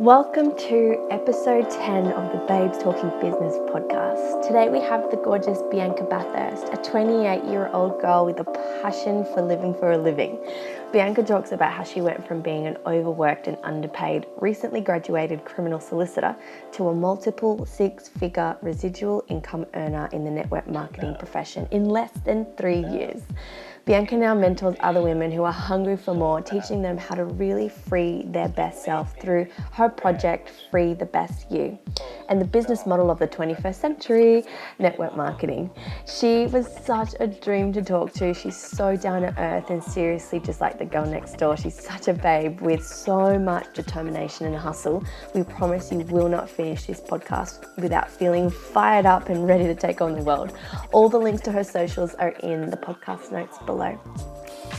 Welcome to episode 10 of the Babes Talking Business podcast. Today we have the gorgeous Bianca Bathurst, a 28-year-old girl with a passion for living for a living. Bianca talks about how she went from being an overworked and underpaid, recently graduated criminal solicitor to a multiple six-figure residual income earner in the network marketing profession in less than 3 years. Bianca now mentors other women who are hungry for more, teaching them how to really free their best self through her project, Free the Best You, and the business model of the 21st century, network marketing. She was such a dream to talk to. She's so down to earth and seriously just like the girl next door. She's such a babe with so much determination and hustle. We promise you will not finish this podcast without feeling fired up and ready to take on the world. All the links to her socials are in the podcast notes below.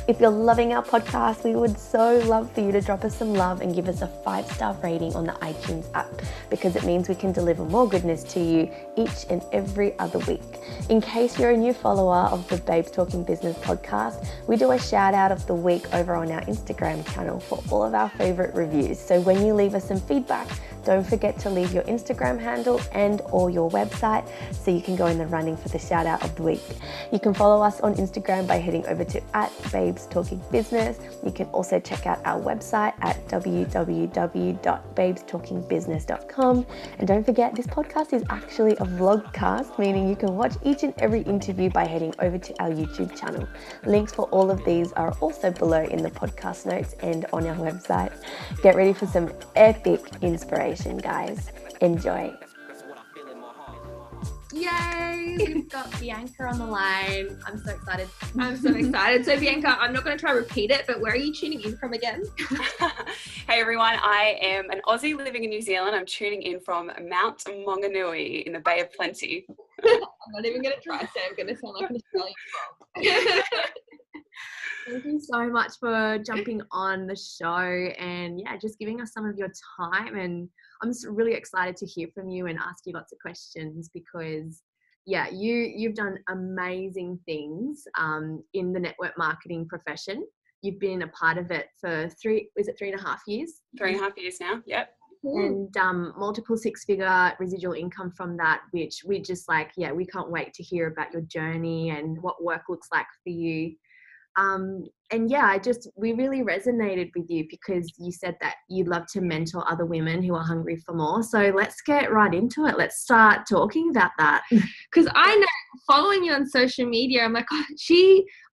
If you're loving our podcast, we would so love for you to drop us some love and give us a 5-star rating on the iTunes app, because it means we can deliver more goodness to you each and every other week. In case you're a new follower of the Babes Talking Business podcast, we do a shout out of the week over on our Instagram channel for all of our favorite reviews. So when you leave us some feedback, don't forget to leave your Instagram handle and or your website so you can go in the running for the shout out of the week. You can follow us on Instagram by heading over to @BabesTalkingBusiness. You can also check out our website at www.babestalkingbusiness.com. And don't forget, this podcast is actually a vlogcast, meaning you can watch each and every interview by heading over to our YouTube channel. Links for all of these are also below in the podcast notes and on our website. Get ready for some epic inspiration, guys. Enjoy. Yay! We've got Bianca on the line. I'm so excited. So Bianca, I'm not going to try to repeat it, but where are you tuning in from again? Hey everyone, I am an Aussie living in New Zealand. I'm tuning in from Mount Maunganui in the Bay of Plenty. I'm not even going to try to say I'm going to sound like an Australian. Thank you so much for jumping on the show and just giving us some of your time. And I'm just really excited to hear from you and ask you lots of questions because you've done amazing things in the network marketing profession. You've been a part of it for 3.5 years? 3.5 years now, yep. And multiple six-figure residual income from that, which we just we can't wait to hear about your journey and what work looks like for you. We really resonated with you because you said that you love to mentor other women who are hungry for more. So let's get right into it. Let's start talking about that. Because I know, following you on social media, I'm like,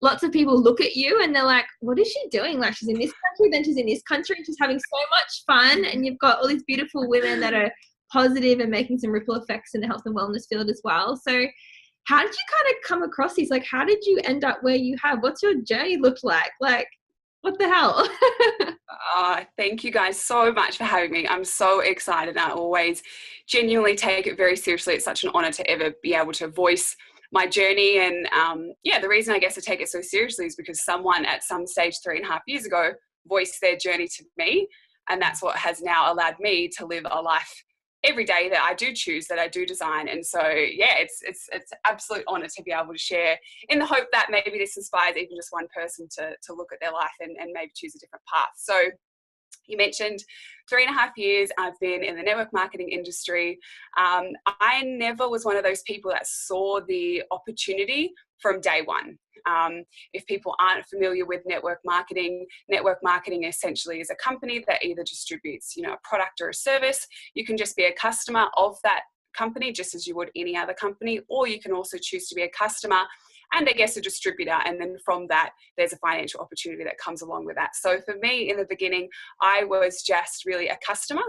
lots of people look at you and they're like, what is she doing? Like, she's in this country, then she's in this country, and she's having so much fun. And you've got all these beautiful women that are positive and making some ripple effects in the health and wellness field as well. So how did you kind of come across these? Like, how did you end up where you have? What's your journey looked like? Like, what the hell? Thank you guys so much for having me. I'm so excited. I always genuinely take it very seriously. It's such an honor to ever be able to voice my journey. And the reason I guess I take it so seriously is because someone at some stage 3.5 years ago voiced their journey to me. And that's what has now allowed me to live a life every day that I do choose, that I do design. And so, it's absolute honor to be able to share, in the hope that maybe this inspires even just one person to look at their life and maybe choose a different path. So you mentioned 3.5 years I've been in the network marketing industry. I never was one of those people that saw the opportunity from day one. If people aren't familiar with network marketing essentially is a company that either distributes, a product or a service. You can just be a customer of that company just as you would any other company, or you can also choose to be a customer and I guess a distributor. And then from that, there's a financial opportunity that comes along with that. So for me in the beginning, I was just really a customer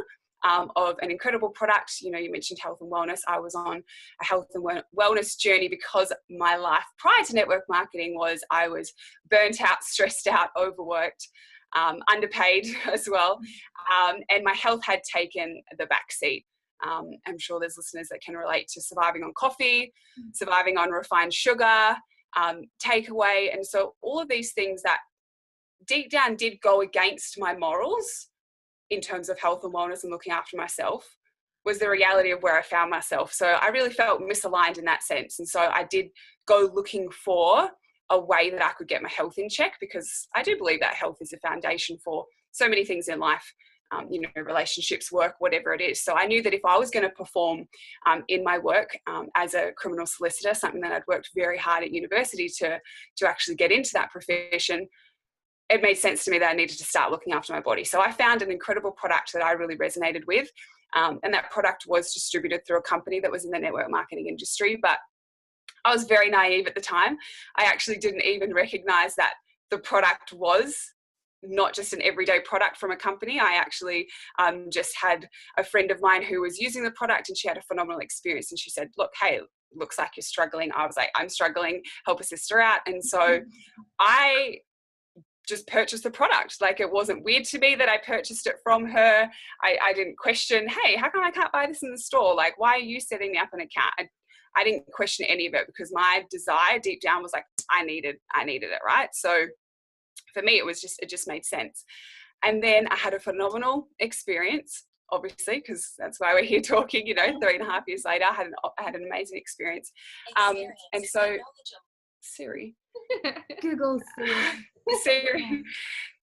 of an incredible product. You mentioned health and wellness. I was on a health and wellness journey because my life prior to network marketing was I was burnt out, stressed out, overworked, underpaid as well. And my health had taken the back seat. I'm sure there's listeners that can relate to surviving on coffee, surviving on refined sugar, takeaway. And so all of these things that deep down did go against my morals in terms of health and wellness and looking after myself was the reality of where I found myself. So I really felt misaligned in that sense. And so I did go looking for a way that I could get my health in check, because I do believe that health is a foundation for so many things in life. relationships, work, whatever it is. So I knew that if I was going to perform in my work as a criminal solicitor, something that I'd worked very hard at university to actually get into that profession, it made sense to me that I needed to start looking after my body. So I found an incredible product that I really resonated with. And that product was distributed through a company that was in the network marketing industry. But I was very naive at the time. I actually didn't even recognize that the product was not just an everyday product from a company. I actually just had a friend of mine who was using the product, and she had a phenomenal experience. And she said, look, hey, looks like you're struggling. I was like, I'm struggling, help a sister out. And so I just purchased the product. Like, it wasn't weird to me that I purchased it from her. I didn't question, hey, how come I can't buy this in the store? Like, why are you setting me up an account? I didn't question any of it, because my desire deep down was like, I needed it, right? So for me, it just made sense. And then I had a phenomenal experience, obviously, because that's why we're here talking, 3.5 years later, I had an amazing experience. And so Siri. Google Siri.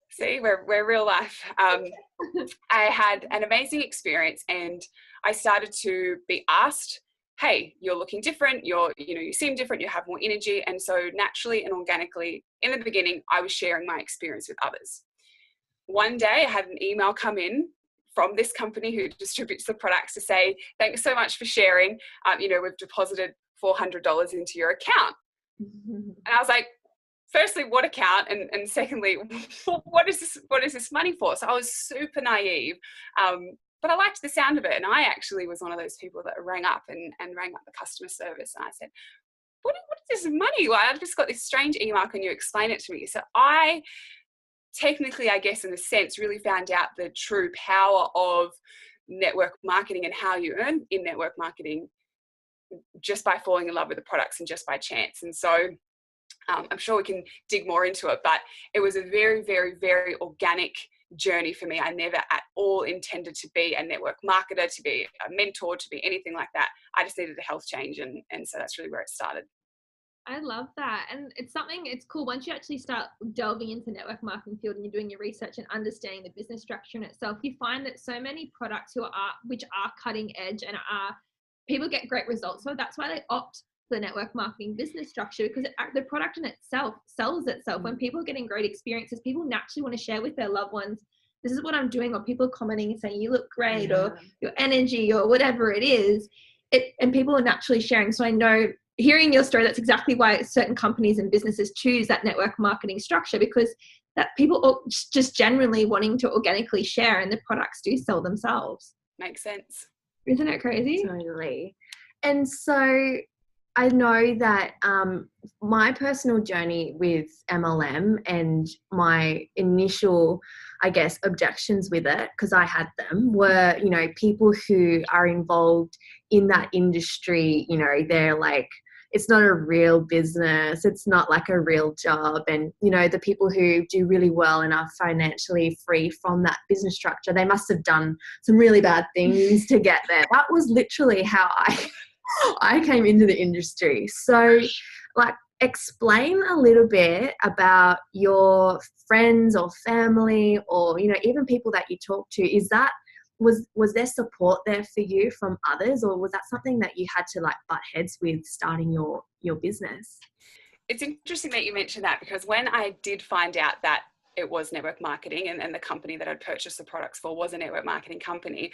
See, we're real life. I had an amazing experience, and I started to be asked, hey, you're looking different, you seem different, you have more energy. And so naturally and organically, in the beginning, I was sharing my experience with others. One day I had an email come in from this company who distributes the products to say, thanks so much for sharing. We've deposited $400 into your account. And I was like, firstly, what account? And secondly, what is this money for? So I was super naive. But I liked the sound of it. And I actually was one of those people that rang up and rang up the customer service. And I said, what is this money? Well, I've just got this strange email. Can you explain it to me? So I technically, I guess, in a sense, really found out the true power of network marketing and how you earn in network marketing just by falling in love with the products and just by chance. And so I'm sure we can dig more into it, but it was a very, very, very organic journey for me. I never at all intended to be a network marketer, to be a mentor, to be anything like that. I just needed a health change. And so that's really where it started. I love that. And it's cool once you actually start delving into network marketing field and you're doing your research and understanding the business structure in itself, you find that so many products which are cutting edge and people get great results. So that's why they opt for the network marketing business structure, because the product in itself sells itself. When people are getting great experiences, people naturally want to share with their loved ones, this is what I'm doing, or people are commenting and saying, you look great, or your energy, or whatever it is. And people are naturally sharing. So I know, hearing your story, that's exactly why certain companies and businesses choose that network marketing structure, because that people are just generally wanting to organically share, and the products do sell themselves. Makes sense. Isn't it crazy? Totally. And so I know that my personal journey with MLM and my initial, I guess, objections with it, because I had them, were, people who are involved in that industry, they're like, it's not a real business. It's not like a real job. And, the people who do really well and are financially free from that business structure, they must have done some really bad things to get there. That was literally how I came into the industry. So, explain a little bit about your friends or family, or, even people that you talk to. Was there support there for you from others, or was that something that you had to butt heads with starting your business? It's interesting that you mentioned that, because when I did find out that it was network marketing and the company that I'd purchased the products for was a network marketing company,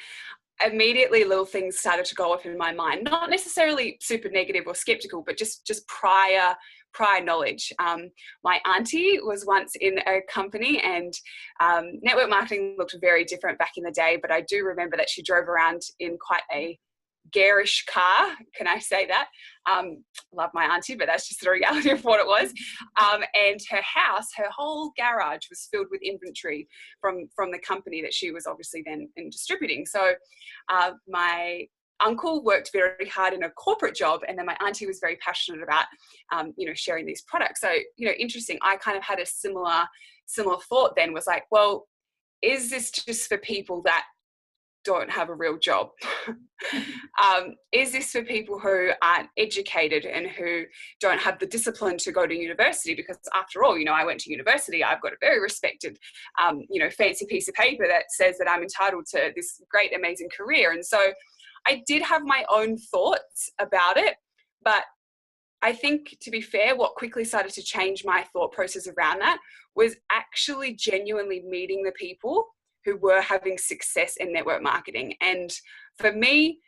immediately little things started to go off in my mind, not necessarily super negative or skeptical, but just prior knowledge. My auntie was once in a company, and network marketing looked very different back in the day, but I do remember that she drove around in quite a garish car. Can I say that? Love my auntie, but that's just the reality of what it was. And her house, her whole garage was filled with inventory from the company that she was obviously then distributing. So my uncle worked very hard in a corporate job, and then my auntie was very passionate about sharing these products. So interesting, I kind of had a similar thought then, was like, well, is this just for people that don't have a real job? Is this for people who aren't educated and who don't have the discipline to go to university? Because after all, I went to university. I've got a very respected, fancy piece of paper that says that I'm entitled to this great, amazing career. And so I did have my own thoughts about it, but I think, to be fair, what quickly started to change my thought process around that was actually genuinely meeting the people who were having success in network marketing. And for me,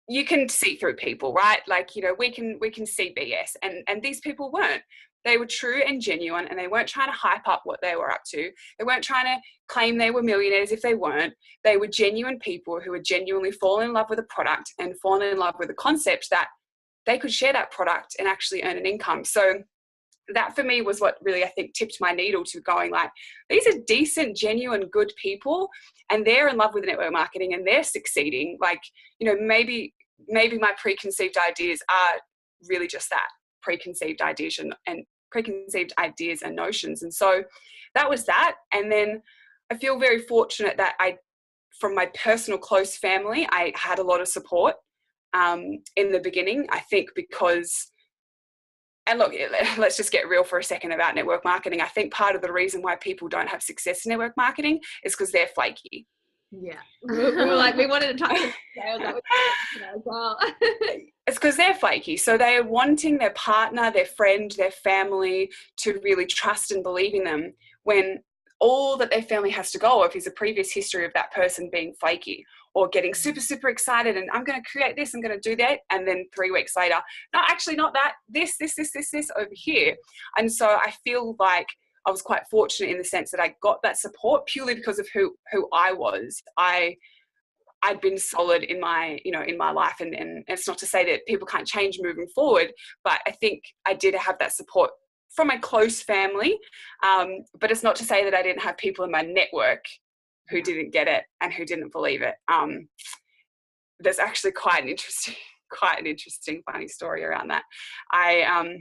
you can see through people, right? Like, we can see BS, and these people weren't. They were true and genuine, and they weren't trying to hype up what they were up to. They weren't trying to claim they were millionaires if they weren't. They were genuine people who were genuinely falling in love with a product and falling in love with the concept that they could share that product and actually earn an income. So that for me was what really, I think, tipped my needle to going like, these are decent, genuine, good people, and they're in love with network marketing and they're succeeding. Like, maybe my preconceived ideas are really just that, preconceived ideas and preconceived ideas and notions. And so that was that. And then I feel very fortunate that from my personal close family, I had a lot of support in the beginning, I think, because, and look, let's just get real for a second about network marketing. I think part of the reason why people don't have success in network marketing is because they're flaky. Yeah. We were like, we wanted to touch on sales. That was as well. It's because they're flaky. So they are wanting their partner, their friend, their family to really trust and believe in them, when all that their family has to go off is a previous history of that person being flaky or getting super, super excited and I'm going to create this, I'm going to do that. And then 3 weeks later, no, actually not that, this over here. And so I feel like I was quite fortunate in the sense that I got that support purely because of who I was. I'd been solid in my, in my life. And it's not to say that people can't change moving forward, but I think I did have that support from my close family. But it's not to say that I didn't have people in my network who didn't get it and who didn't believe it. There's actually quite an interesting funny story around that. I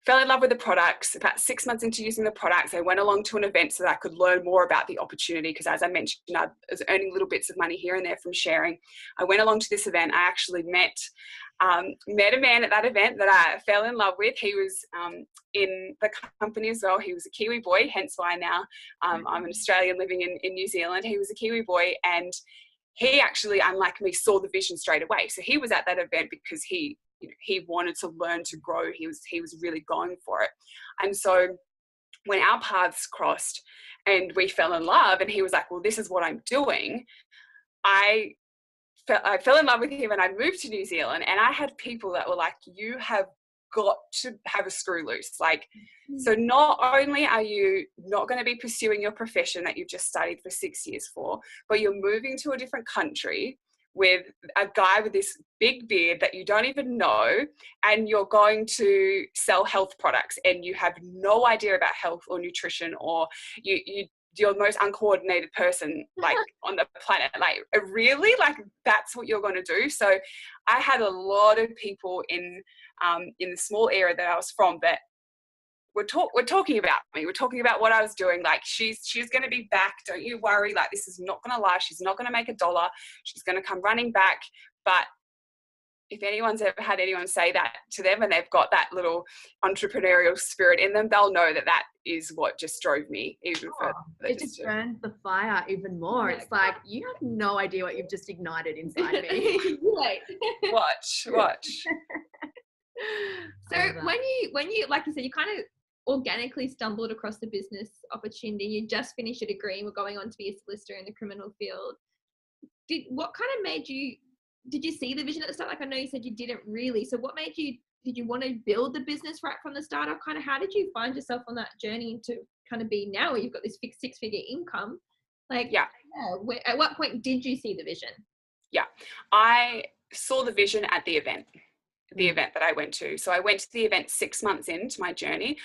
fell in love with the products. About 6 months into using the products, I went along to an event so that I could learn more about the opportunity, because as I mentioned, I was earning little bits of money here and there from sharing. I went along to this event. I actually met a man at that event that I fell in love with. He was in the company as well. He was a Kiwi boy, hence why now I'm an Australian living in New Zealand. He was a Kiwi boy, and he actually, unlike me, saw the vision straight away. So he was at that event because he wanted to learn to grow. He was really going for it. And so when our paths crossed and we fell in love and he was like, well, this is what I'm doing, I fell in love with him and I moved to New Zealand, and I had people that were like, you have got to have a screw loose. Like, so not only are you not going to be pursuing your profession that you've just studied for 6 years for, but you're moving to a different country with a guy with this big beard that you don't even know, and you're going to sell health products and you have no idea about health or nutrition, or you're the most uncoordinated person like on the planet. Like, really? Like, that's what you're going to do? So I had a lot of people in the small area that I was from that were talking about me. We're talking about what I was doing. Like, she's going to be back. Don't you worry. Like, this is not going to last. She's not going to make $1. She's going to come running back. But if anyone's ever had anyone say that to them and they've got that little entrepreneurial spirit in them, they'll know that is what just drove me even further. It just burned the fire even more. It's like, you have no idea what you've just ignited inside me. Watch. So when you like you said, you kind of organically stumbled across the business opportunity. You just finished a degree and were going on to be a solicitor in the criminal field. What kind of made you? Did you see the vision at the start? Like, I know you said you didn't really. So what made you? Did you want to build the business right from the start? Or kind of how did you find yourself on that journey to kind of be now where you've got this fixed 6-figure income? Like, at what point did you see the vision? Yeah, I saw the vision at the event that I went to. So I went to the event 6 months into my journey.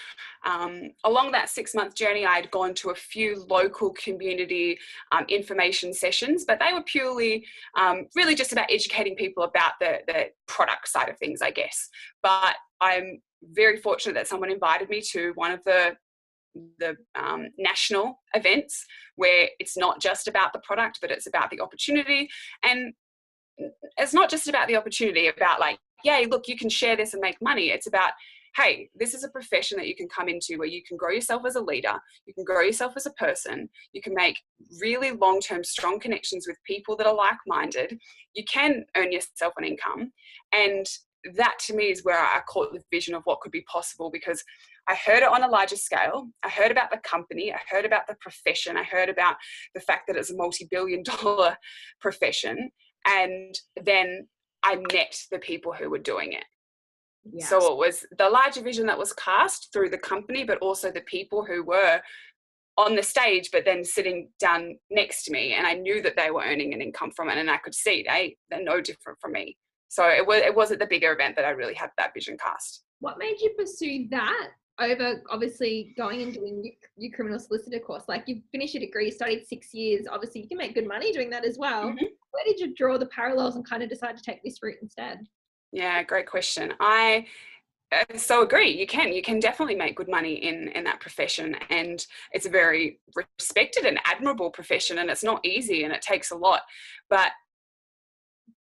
Along that 6-month journey, I had gone to a few local community information sessions, but they were purely really just about educating people about the product side of things, I guess. But I'm very fortunate that someone invited me to one of the national events where it's not just about the product, but it's about the opportunity. And it's not just about the opportunity, about like, yay, look, you can share this and make money. It's about, hey, this is a profession that you can come into where you can grow yourself as a leader, you can grow yourself as a person, you can make really long-term strong connections with people that are like-minded, you can earn yourself an income. And that to me is where I caught the vision of what could be possible, because I heard it on a larger scale. I heard about the company, I heard about the profession, I heard about the fact that it's a multi-billion-dollar profession, and then I met the people who were doing it. Yeah. So it was the larger vision that was cast through the company, but also the people who were on the stage, but then sitting down next to me, and I knew that they were earning an income from it, and I could see they're no different from me. So it was at the bigger event that I really had that vision cast. What made you pursue that over obviously going and doing your criminal solicitor course? Like, you finished your degree, studied 6 years. Obviously, you can make good money doing that as well. Mm-hmm. Where did you draw the parallels and kind of decide to take this route instead? Yeah, great question. I so agree. You can definitely make good money in that profession, and it's a very respected and admirable profession, and it's not easy and it takes a lot. But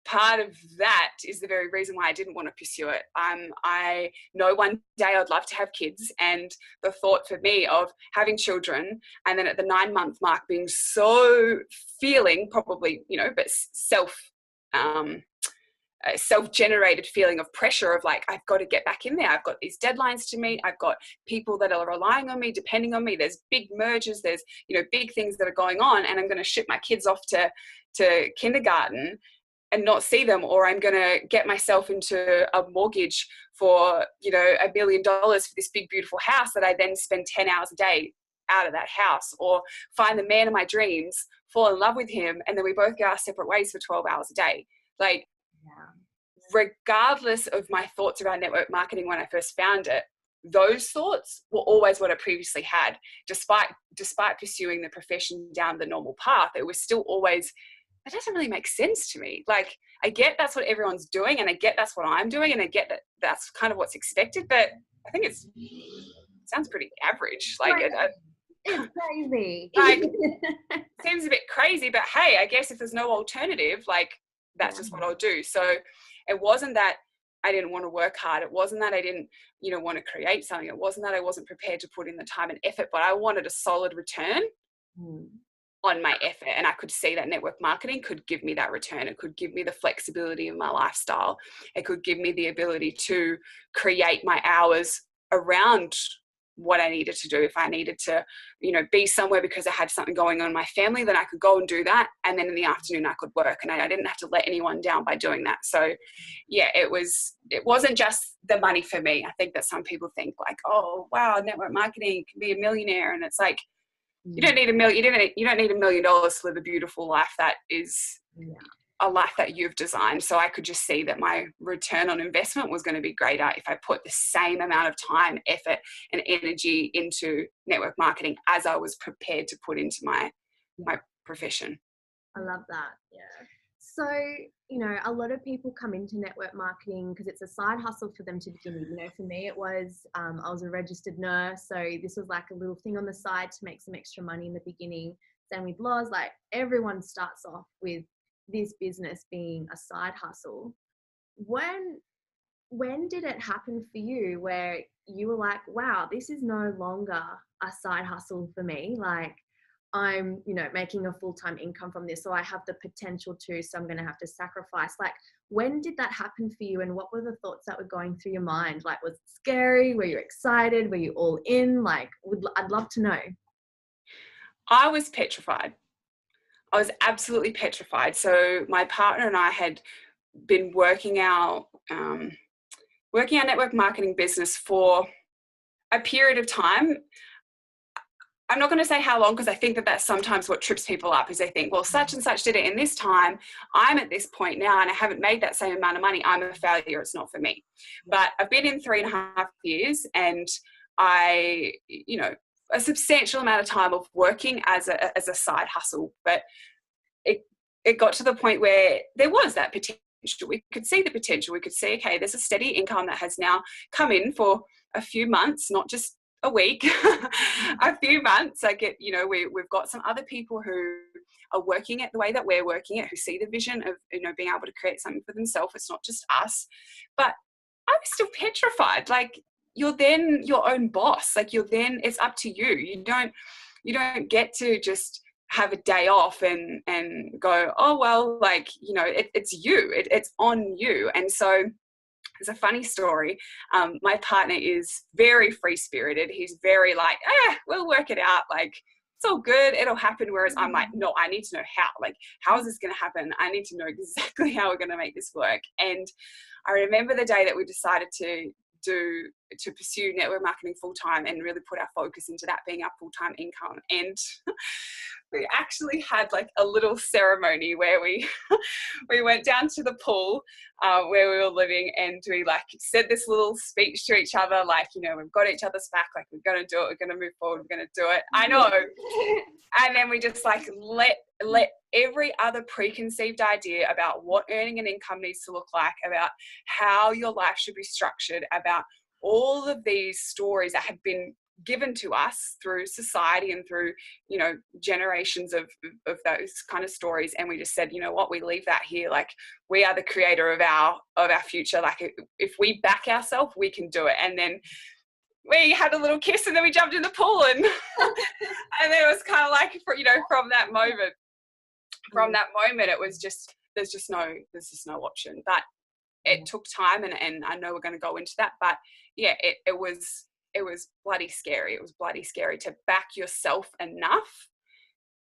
part of that is the very reason why I didn't want to pursue it. I know one day I'd love to have kids, and the thought for me of having children and then at the 9-month mark being so feeling probably, but self-generated feeling of pressure of like, I've got to get back in there. I've got these deadlines to meet. I've got people that are relying on me, depending on me. There's big mergers. There's, big things that are going on, and I'm going to ship my kids off to kindergarten and not see them, or I'm going to get myself into a mortgage for, $1 billion for this big, beautiful house that I then spend 10 hours a day out of that house, or find the man of my dreams, fall in love with him, and then we both go our separate ways for 12 hours a day. Like, regardless of my thoughts around network marketing when I first found it, those thoughts were always what I previously had. Despite pursuing the profession down the normal path, it was still always, that doesn't really make sense to me. Like, I get that's what everyone's doing, and I get that's what I'm doing, and I get that that's kind of what's expected, but I think it sounds pretty average. Like, it's crazy. Like, seems a bit crazy, but hey, I guess if there's no alternative, like, that's just what I'll do. So it wasn't that I didn't want to work hard. It wasn't that I didn't, want to create something. It wasn't that I wasn't prepared to put in the time and effort, but I wanted a solid return on my effort. And I could see that network marketing could give me that return. It could give me the flexibility of my lifestyle. It could give me the ability to create my hours around what I needed to do. If I needed to, be somewhere because I had something going on in my family, then I could go and do that. And then in the afternoon I could work, and I didn't have to let anyone down by doing that. So yeah, it wasn't just the money for me. I think that some people think like, oh wow, network marketing can be a millionaire. And it's like, you don't need $1 million. You don't need $1 million to live a beautiful life. That is a life that you've designed. So I could just see that my return on investment was going to be greater if I put the same amount of time, effort, and energy into network marketing as I was prepared to put into my profession. I love that. Yeah. So, a lot of people come into network marketing because it's a side hustle for them to begin with. For me, it was, I was a registered nurse. So this was like a little thing on the side to make some extra money in the beginning. Same with Loz, like everyone starts off with this business being a side hustle. When did it happen for you where you were like, wow, this is no longer a side hustle for me? Like, I'm, making a full-time income from this, so I have the potential to, so I'm going to have to sacrifice. Like, when did that happen for you, and what were the thoughts that were going through your mind? Like, was it scary? Were you excited? Were you all in? Like, I'd love to know. I was petrified. I was absolutely petrified. So my partner and I had been working our network marketing business for a period of time. I'm not going to say how long, because I think that that's sometimes what trips people up, is they think, well, such and such did it in this time. I'm at this point now and I haven't made that same amount of money. I'm a failure. It's not for me. But I've been in 3.5 years, and I, a substantial amount of time of working as a side hustle. But it got to the point where there was that potential. We could see the potential. We could see, okay, there's a steady income that has now come in for a few months, not just a week, a few months, I get, you know, we've got some other people who are working it the way that we're working it, who see the vision of, you know, being able to create something for themselves. It's not just us. But I was still petrified. Like, you're then your own boss. Like, it's up to you. You don't get to just have a day off and go, oh, well, like, you know, it's you. It's on you. And so, it's a funny story. My partner is very free-spirited. He's very like, we'll work it out. Like, it's all good. It'll happen. Whereas I'm like, no, I need to know how. Like, how is this going to happen? I need to know exactly how we're going to make this work. And I remember the day that we decided to pursue network marketing full-time and really put our focus into that being our full-time income. And we actually had like a little ceremony where we went down to the pool where we were living, and we like said this little speech to each other, like, you know, we've got each other's back, like, we're going to do it, we're going to move forward, we're going to do it. I know. And then we just like let every other preconceived idea about what earning an income needs to look like, about how your life should be structured, about all of these stories that have been given to us through society and through, you know, generations of those kind of stories. And we just said, you know what, we leave that here. Like, we are the creator of our future. Like, if we back ourselves, we can do it. And then we had a little kiss, and then we jumped in the pool, and and then it was kind of like, you know, from that moment it was just, there's just no option. But it took time, and I know we're going to go into that, but yeah, it was bloody scary. It was bloody scary to back yourself enough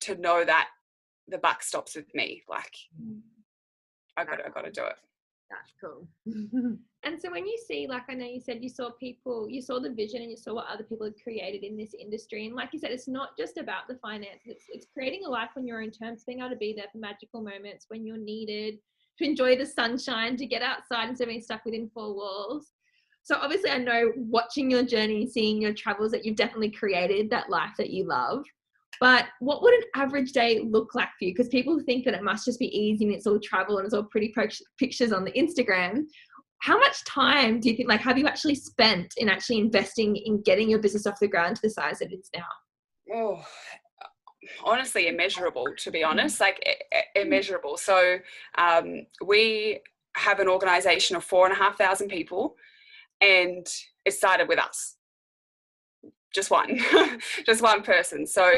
to know that the buck stops with me. Like, I got to do it. That's cool. And so when you see, like, I know you said you saw the vision and you saw what other people had created in this industry. And like you said, it's not just about the finance. It's creating a life on your own terms, being able to be there for magical moments when you're needed, to enjoy the sunshine, to get outside instead of being stuck within four walls. So obviously I know, watching your journey, seeing your travels, that you've definitely created that life that you love. But what would an average day look like for you? Because people think that it must just be easy and it's all travel and it's all pretty pictures on the Instagram. How much time do you think, like, have you actually spent in actually investing in getting your business off the ground to the size that it's now? Oh, honestly, immeasurable, to be honest, like immeasurable. So we have an organization of 4,500 people, and it started with us. Just one, just one person. So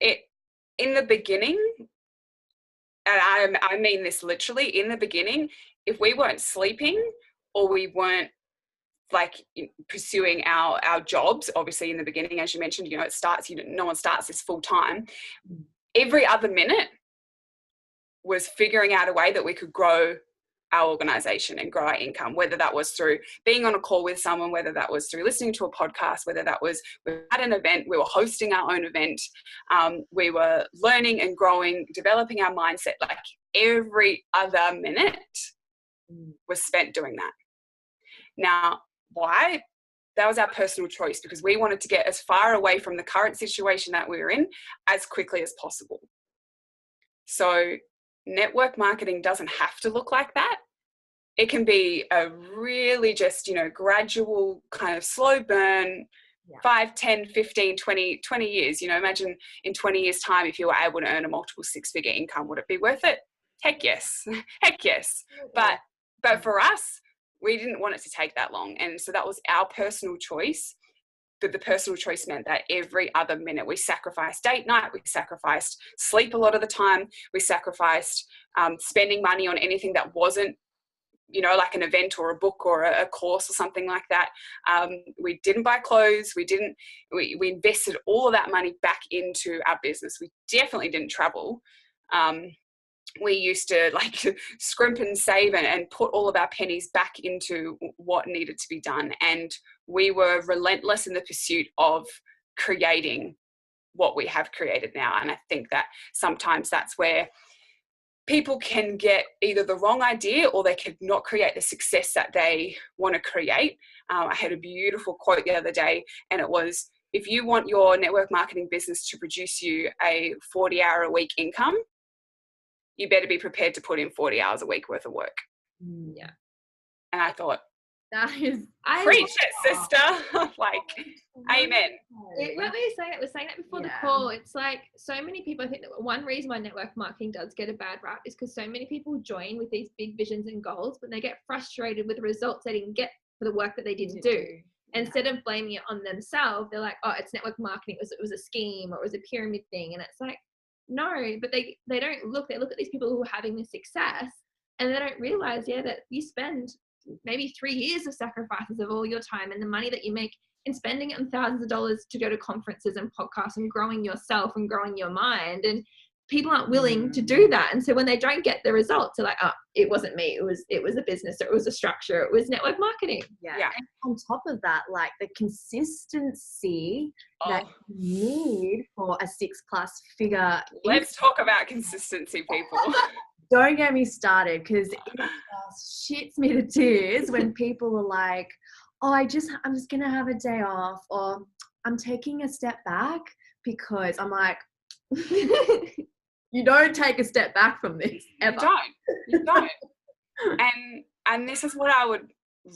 in the beginning, and I mean this literally, in the beginning, if we weren't sleeping or we weren't like pursuing our jobs, obviously in the beginning, as you mentioned, you know, it starts, you know, no one starts this full time. Every other minute was figuring out a way that we could grow our organization and grow our income, whether that was through being on a call with someone, whether that was through listening to a podcast, whether that was we had an event, we were hosting our own event, we were learning and growing, developing our mindset. Like, every other minute was spent doing that. Now, why? That was our personal choice, because we wanted to get as far away from the current situation that we were in as quickly as possible. So network marketing doesn't have to look like that. It can be a really just, you know, gradual kind of slow burn, 5, 10, 15, 20 years. You know, imagine in 20 years time, if you were able to earn a multiple 6-figure income, would it be worth it? Heck yes. Heck yes. But for us, we didn't want it to take that long. And so that was our personal choice. But the personal choice meant that every other minute we sacrificed date night, we sacrificed sleep a lot of the time, we sacrificed spending money on anything that wasn't, you know, like an event or a book or a course or something like that. We didn't buy clothes. We invested all of that money back into our business. We definitely didn't travel. We used to like scrimp and save and put all of our pennies back into what needed to be done. And we were relentless in the pursuit of creating what we have created now. And I think that sometimes that's where people can get either the wrong idea or they could not create the success that they want to create. I had a beautiful quote the other day, and it was, if you want your network marketing business to produce you a 40-hour-a-week income, you better be prepared to put in 40 hours a week worth of work. Yeah. And I thought, That is, Preach it, sister. Like, amen. What we were saying that before the call. It's like so many people. I think that one reason why network marketing does get a bad rap is because so many people join with these big visions and goals, but they get frustrated with the results they didn't get for the work that they didn't do. Instead of blaming it on themselves, they're like, oh, it's network marketing. It was a scheme, or it was a pyramid thing. And it's like, no, but they don't look. They look at these people who are having this success, and they don't realize, that you spend maybe 3 years of sacrifices of all your time and the money that you make in spending it on thousands of dollars to go to conferences and podcasts and growing yourself and growing your mind. And people aren't willing to do that. And so when they don't get the results, they're like, oh, it wasn't me. It was a business, or it was a structure. It was network marketing. Yeah. And on top of that, like the consistency that you need for a 6+ figure. Let's talk about consistency, people. Don't get me started, because it just shits me to tears when people are like, oh, I'm just going to have a day off, or I'm taking a step back, because I'm like, you don't take a step back from this ever. You don't. And this is what I would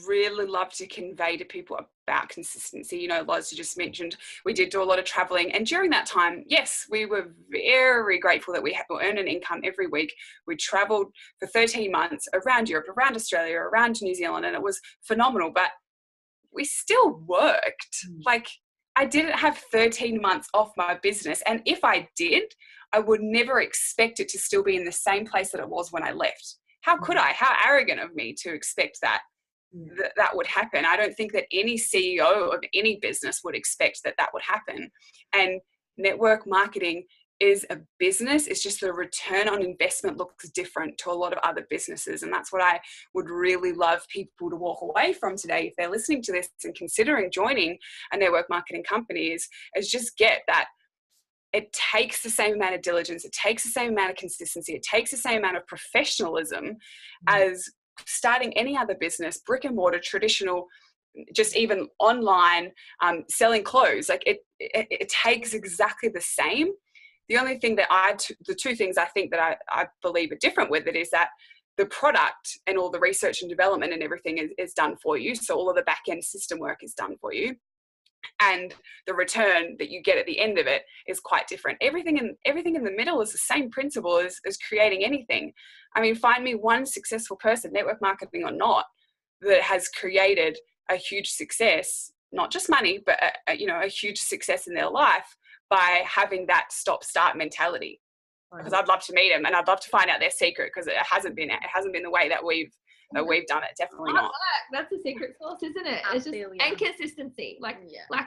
really love to convey to people about consistency. You know, Loz, you just mentioned we did do a lot of traveling, and during that time, yes, we were very grateful that we earned an income every week. We traveled for 13 months around Europe, around Australia, around New Zealand, and it was phenomenal, but we still worked. Like, I didn't have 13 months off my business, and if I did, I would never expect it to still be in the same place that it was when I left. How could I? How arrogant of me to expect that would happen. I don't think that any CEO of any business would expect that would happen. And network marketing is a business. It's just the return on investment looks different to a lot of other businesses. And that's what I would really love people to walk away from today if they're listening to this and considering joining a network marketing company is just get that it takes the same amount of diligence, it takes the same amount of consistency, it takes the same amount of professionalism as starting any other business, brick and mortar, traditional, just even online, selling clothes. Like it takes exactly the same. The only thing that the two things I think that I believe are different with it is that the product and all the research and development and everything is done for you. So all of the back end system work is done for you. And the return that you get at the end of it is quite different. Everything in the middle is the same principle as creating anything. I mean, find me one successful person, network marketing or not, that has created a huge success, not just money, but a huge success in their life by having that stop-start mentality. Because I'd love to meet them and I'd love to find out their secret, because it hasn't been the way that we've done it. Definitely not. That's the secret sauce, isn't it? It's just and consistency. Like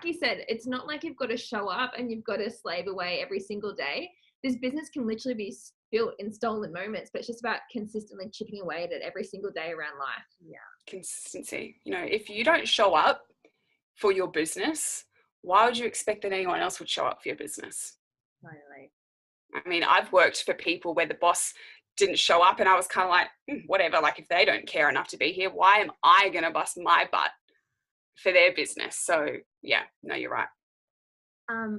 you said, it's not like you've got to show up and you've got to slave away every single day. This business can literally be built in stolen moments, but it's just about consistently chipping away at it every single day around life. Yeah, consistency. You know, if you don't show up for your business, why would you expect that anyone else would show up for your business? Totally. I mean, I've worked for people where the boss didn't show up and I was kind of like, whatever, like if they don't care enough to be here, why am I going to bust my butt for their business? So yeah, no, you're right.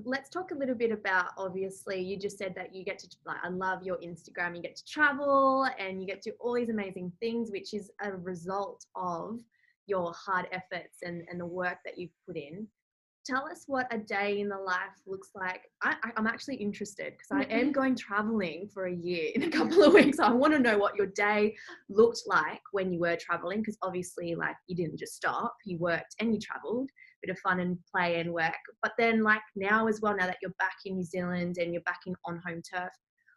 Let's talk a little bit about, obviously, you just said that you get to, I love your Instagram, you get to travel and you get to do all these amazing things, which is a result of your hard efforts and the work that you've put in. Tell us what a day in the life looks like. I'm actually interested, because I am going traveling for a year in a couple of weeks. I want to know what your day looked like when you were traveling, because obviously, like, you didn't just stop, you worked and you traveled, bit of fun and play and work. But then, like, now as well, now that you're back in New Zealand and you're back on home turf,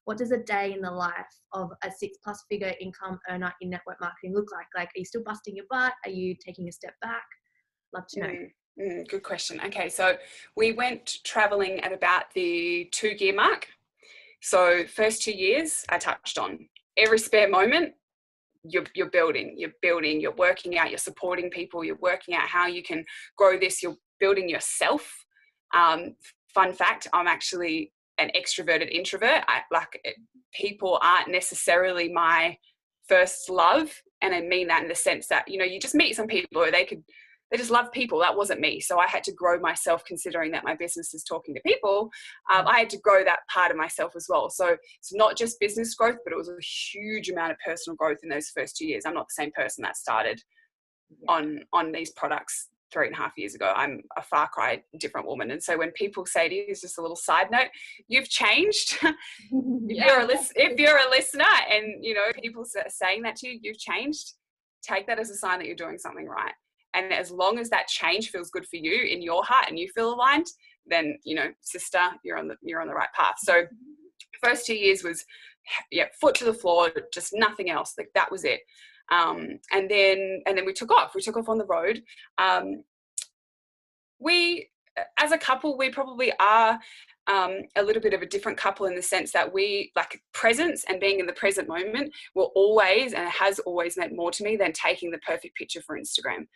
what does a day in the life of a 6+ figure income earner in network marketing look like? Like, are you still busting your butt? Are you taking a step back? Love to know. Good question. Okay, so we went traveling at about the 2-year mark. So first 2 years, I touched on every spare moment. You're building, you're working out, you're supporting people, you're working out how you can grow this, you're building yourself. Fun fact, I'm actually an extroverted introvert. People aren't necessarily my first love. And I mean that in the sense that, you know, you just meet some people who they just love people. That wasn't me. So I had to grow myself, considering that my business is talking to people. I had to grow that part of myself as well. So it's not just business growth, but it was a huge amount of personal growth in those first 2 years. I'm not the same person that started on these products 3.5 years ago. I'm a far cry different woman. And so when people say to you, it's just a little side note, you've changed. If you're a listener and, you know, people are saying that to you, you've changed, take that as a sign that you're doing something right. And as long as that change feels good for you in your heart and you feel aligned, then, you know, sister, you're on the right path. So first 2 years was, foot to the floor, just nothing else. Like that was it. And then we took off on the road. We, as a couple, we probably are a little bit of a different couple in the sense that we like presence and being in the present moment will always and has always meant more to me than taking the perfect picture for Instagram.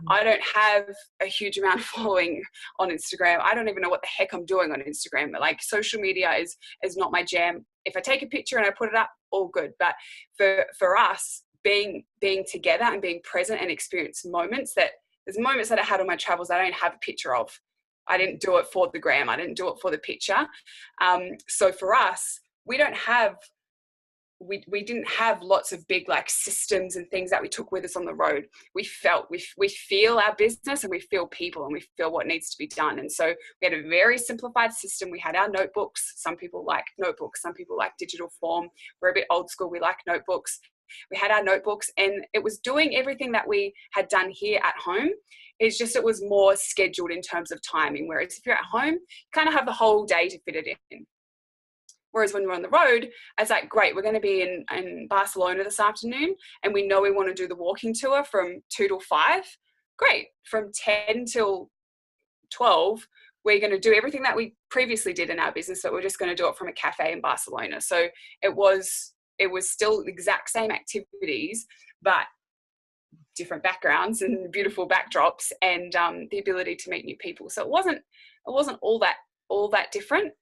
I don't have a huge amount of following on Instagram. I don't even know what the heck I'm doing on Instagram. Like social media is not my jam. If I take a picture and I put it up, all good. But for us, being together and being present and experience moments that there's moments that I had on my travels I don't have a picture of. I didn't do it for the gram. I didn't do it for the picture. So for us, we didn't have lots of big like systems and things that we took with us on the road. We feel our business and we feel people and we feel what needs to be done. And so we had a very simplified system. We had our notebooks. Some people like notebooks. Some people like digital form. We're a bit old school. We like notebooks. We had our notebooks and it was doing everything that we had done here at home. It's just, it was more scheduled in terms of timing. Whereas if you're at home, you kind of have the whole day to fit it in. Whereas when we're on the road, I was like, great, we're going to be in Barcelona this afternoon and we know we want to do the walking tour from 2 till 5. Great. From 10 till 12, we're going to do everything that we previously did in our business, but we're just going to do it from a cafe in Barcelona. So it was still the exact same activities, but different backgrounds and beautiful backdrops and the ability to meet new people. So it wasn't all that different,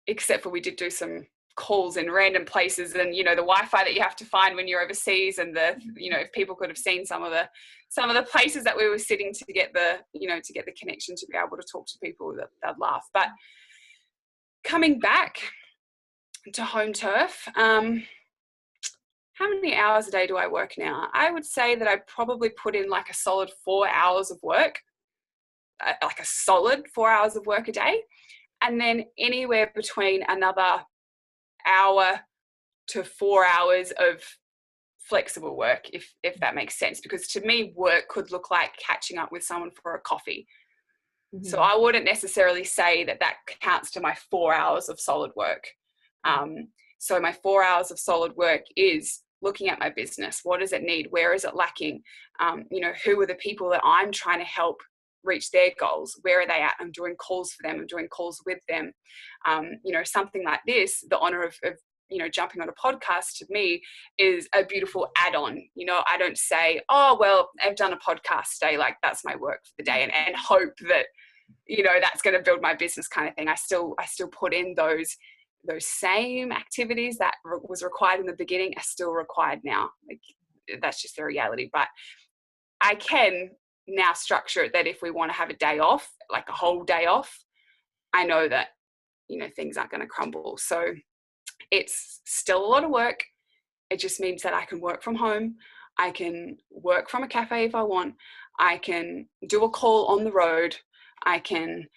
except for we did do some calls in random places and, you know, the Wi-Fi that you have to find when you're overseas and if people could have seen some of the places that we were sitting to get the connection to be able to talk to people, that they'd laugh. But coming back to home turf, how many hours a day do I work now? I would say that I probably put in like a solid 4 hours of work, like a solid 4 hours of work a day. And then anywhere between another hour to 4 hours of flexible work, if that makes sense. Because to me, work could look like catching up with someone for a coffee. Mm-hmm. So I wouldn't necessarily say that counts to my 4 hours of solid work. So my 4 hours of solid work is looking at my business. What does it need? Where is it lacking? Who are the people that I'm trying to help reach their goals? Where are they at? I'm doing calls for them. I'm doing calls with them. Something like this, the honor of jumping on a podcast to me is a beautiful add-on. I don't say, oh, well, I've done a podcast today. Like that's my work for the day and hope that, that's going to build my business kind of thing. I still put in those same activities that was required in the beginning are still required now. Like that's just the reality. But I can now structure it that if we want to have a day off, like a whole day off, I know that, things aren't going to crumble. So it's still a lot of work. It just means that I can work from home. I can work from a cafe if I want. I can do a call on the road. I can,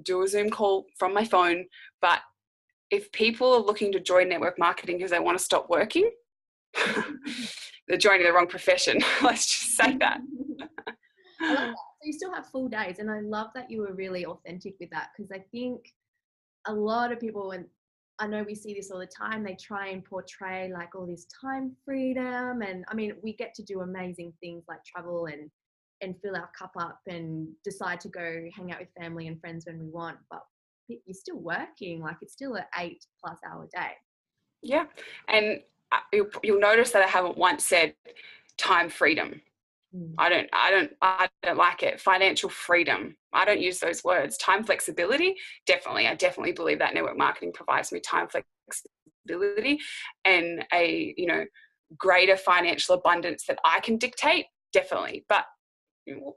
do a Zoom call from my phone. But if people are looking to join network marketing because they want to stop working, they're joining the wrong profession. Let's just say that. I love that. So you still have full days, and I love that you were really authentic with that, because I think a lot of people, and I know we see this all the time, they try and portray like all this time freedom, and I mean we get to do amazing things like travel and fill our cup up and decide to go hang out with family and friends when we want, but you're still working. Like it's still an 8+ hour day. Yeah. And you'll notice that I haven't once said time freedom. I don't like it. Financial freedom, I don't use those words. Time flexibility, definitely. I definitely believe that network marketing provides me time flexibility and a greater financial abundance that I can dictate, definitely. But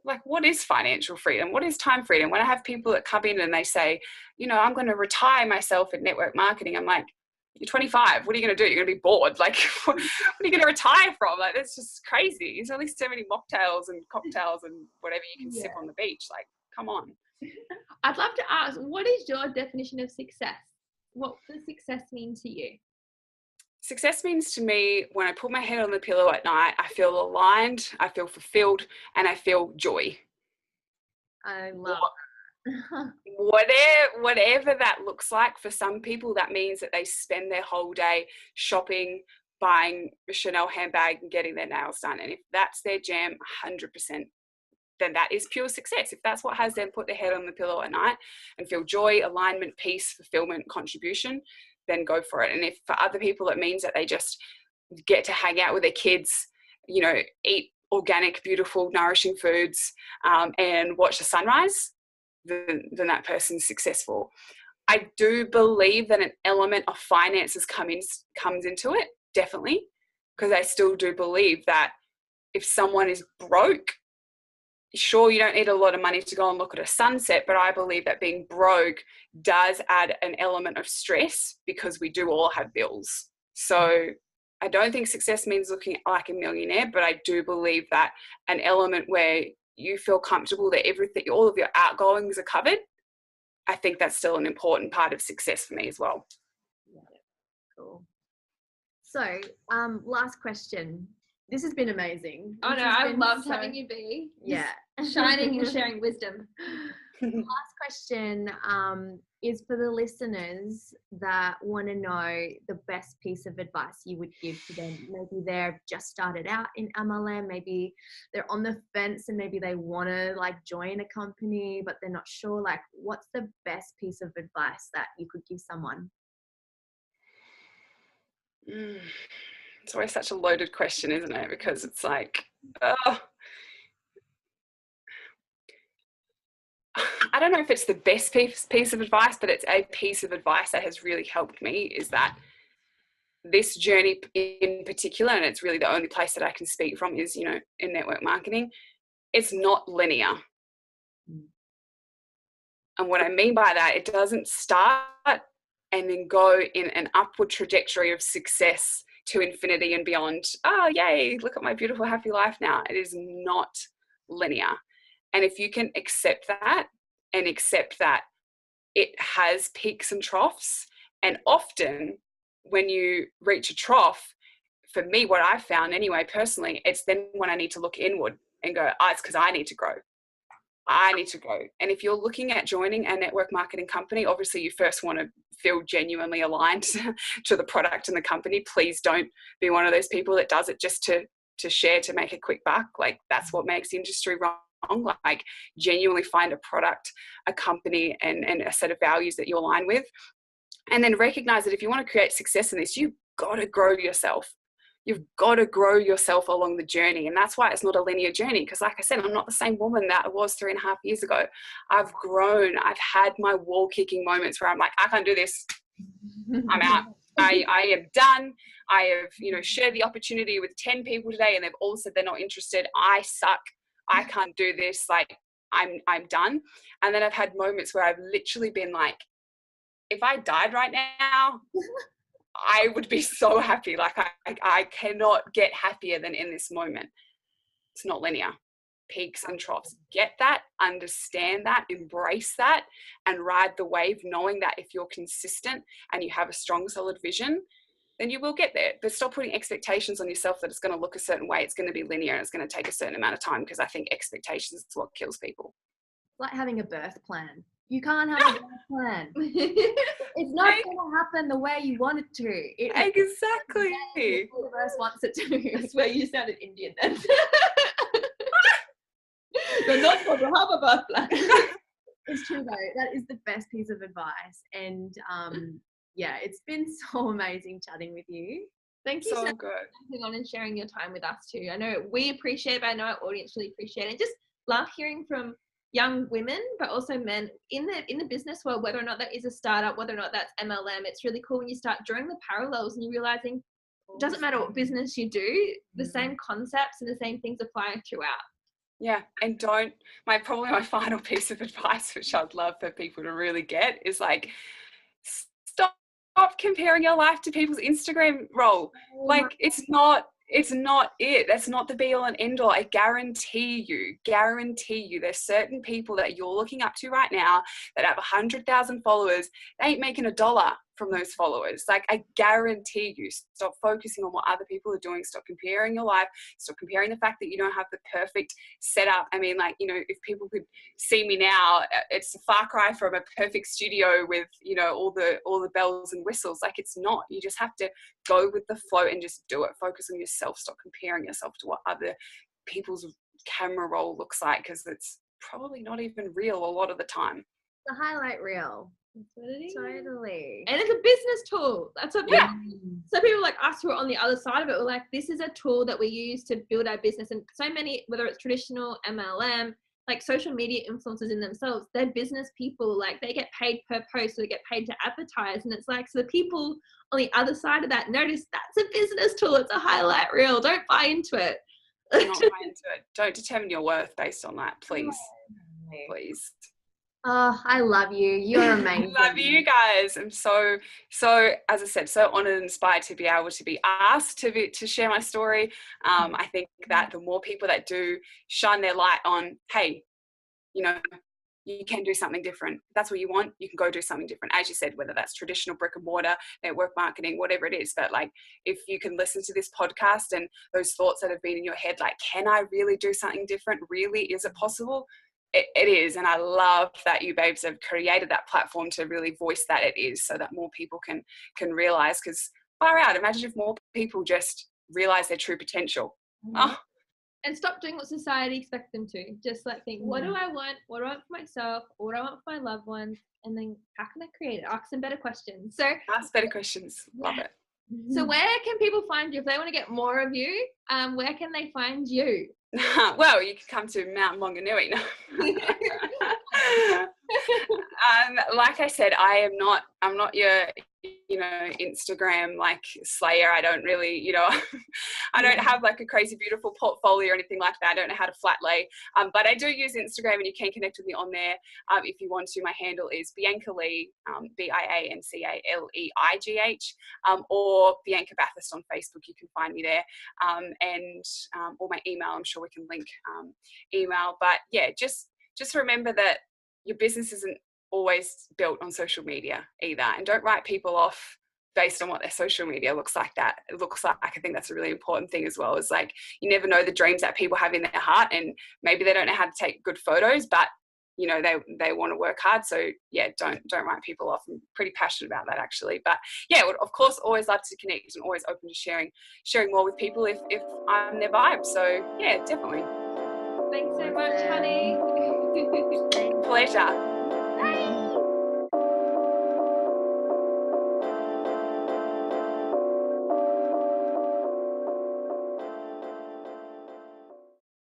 like, what is financial freedom? What is time freedom? When I have people that come in and they say, I'm going to retire myself in network marketing, I'm like, You're 25. What are you going to do? You're going to be bored. Like, what are you going to retire from? Like, that's just crazy. There's only so many mocktails and cocktails and whatever you can sip on the beach. Like, come on. I'd love to ask, what is your definition of success? What does success mean to you? Success means to me, when I put my head on the pillow at night, I feel aligned, I feel fulfilled, and I feel joy. I love Whatever that looks like. For some people, that means that they spend their whole day shopping, buying a Chanel handbag and getting their nails done. And if that's their jam, 100%, then that is pure success. If that's what has them put their head on the pillow at night and feel joy, alignment, peace, fulfillment, contribution, then go for it. And if for other people it means that they just get to hang out with their kids, you know, eat organic, beautiful, nourishing foods, and watch the sunrise, then that person's successful. I do believe that an element of finances comes into it, definitely, because I still do believe that if someone is broke, sure, you don't need a lot of money to go and look at a sunset, but I believe that being broke does add an element of stress because we do all have bills. So I don't think success means looking like a millionaire, but I do believe that an element where you feel comfortable that everything, all of your outgoings are covered, I think that's still an important part of success for me as well. Cool. So, last question. This has been amazing. Oh no, I loved having you be. Yeah. Shining and sharing wisdom. Last question is for the listeners that want to know the best piece of advice you would give to them. Maybe they've just started out in MLM, maybe they're on the fence and maybe they want to like join a company, but they're not sure. Like, what's the best piece of advice that you could give someone? It's always such a loaded question, isn't it? Because it's like, oh, I don't know if it's the best piece of advice, but it's a piece of advice that has really helped me, is that this journey in particular, and it's really the only place that I can speak from, is, you know, in network marketing, it's not linear. And what I mean by that, it doesn't start and then go in an upward trajectory of success to infinity and beyond. Oh, yay, look at my beautiful, happy life now. It is not linear. And if you can accept that and accept that it has peaks and troughs, and often when you reach a trough, for me, what I've found anyway, personally, it's then when I need to look inward and go, oh, it's because I need to grow. I need to grow. And if you're looking at joining a network marketing company, obviously you first want to feel genuinely aligned to the product and the company. Please don't be one of those people that does it just to share, to make a quick buck. Like, that's what makes the industry wrong. Like, genuinely find a product, a company, and a set of values that you align with. And then recognize that if you want to create success in this, you've got to grow yourself. You've got to grow yourself along the journey. And that's why it's not a linear journey. Because like I said, I'm not the same woman that I was 3.5 years ago. I've grown. I've had my wall kicking moments where I'm like, I can't do this. I'm out. I am done. I have, you know, shared the opportunity with 10 people today and they've all said they're not interested. I suck. I can't do this. Like, I'm done. And then I've had moments where I've literally been like, if I died right now, I would be so happy. Like, I cannot get happier than in this moment. It's not linear. Peaks and troughs. Get that, understand that, embrace that, and ride the wave, knowing that if you're consistent and you have a strong, solid vision, then you will get there. But stop putting expectations on yourself that it's going to look a certain way. It's going to be linear and it's going to take a certain amount of time, because I think expectations is what kills people. It's like having a birth plan. You can't have a birth plan. It's not going to happen the way you want it to. Exactly. The universe wants it to. I swear you sounded Indian then. You're not going to have a birth plan. It's true though. That is the best piece of advice. And yeah, it's been so amazing chatting with you. Thank you so so good for coming on and sharing your time with us too. I know we appreciate it, but I know our audience really appreciate it. And just love hearing from young women, but also men in the business world, whether or not that is a startup, whether or not that's MLM. It's really cool when you start drawing the parallels and you're realizing it doesn't matter what business you do, the same concepts and the same things apply throughout. Yeah, and don't, my final piece of advice, which I'd love for people to really get, is like, stop comparing your life to people's Instagram role. Like, it's not it. That's not the be all and end all. I guarantee you, there's certain people that you're looking up to right now that have 100,000 followers. They ain't making $1 from those followers. Like, I guarantee you, stop focusing on what other people are doing. Stop comparing your life. Stop comparing the fact that you don't have the perfect setup. I mean, like, you know, if people could see me now, it's a far cry from a perfect studio with, you know, all the bells and whistles. Like, it's not. You just have to go with the flow and just do it. Focus on yourself. Stop comparing yourself to what other people's camera roll looks like, because it's probably not even real a lot of the time. The highlight reel. That's what it is. Totally. And it's a business tool. That's what Yeah. So people like us who are on the other side of it were like, this is a tool that we use to build our business. And so many, whether it's traditional MLM, like social media influencers in themselves, they're business people. Like, they get paid per post, so they get paid to advertise. And it's like, so the people on the other side of that notice that's a business tool. It's a highlight reel. Don't buy into it. Do not buy into it. Don't determine your worth based on that, please. Please. Oh, I love you. You're amazing. Love you guys. I'm so, as I said, so honored and inspired to be able to be asked to share my story. I think that the more people that do shine their light on, hey, you know, you can do something different. If that's what you want, you can go do something different. As you said, whether that's traditional brick and mortar, network marketing, whatever it is. But like, if you can listen to this podcast and those thoughts that have been in your head, like, can I really do something different? Really, is it possible? It is. And I love that you babes have created that platform to really voice that it is, so that more people can realize. Because far out, imagine if more people just realize their true potential. Oh. And stop doing what society expects them to. Just like think, what do I want? What do I want for myself? What do I want for my loved ones? And then how can I create it? Ask some better questions. So ask better questions. Love it. So where can people find you? If they want to get more of you, where can they find you? Well, you can come to Mount Maunganui. Like I said, I'm not your, you know, Instagram like slayer. I don't really, you know, I don't have like a crazy beautiful portfolio or anything like that. I don't know how to flat lay, but I do use Instagram, and you can connect with me on there if you want to. My handle is Bianca Lee, BIANCALEIGH, or Bianca Bathurst on Facebook. You can find me there, or my email. I'm sure we can link email. But yeah, just remember that your business isn't always built on social media either, and don't write people off based on what their social media looks like. I think that's a really important thing as well. Is like, you never know the dreams that people have in their heart, and maybe they don't know how to take good photos, but you know, they want to work hard. So yeah, don't write people off. I'm pretty passionate about that, actually. But yeah, would of course always love to connect, and always open to sharing more with people if I'm their vibe. So yeah, definitely. Thanks so much, honey. Pleasure.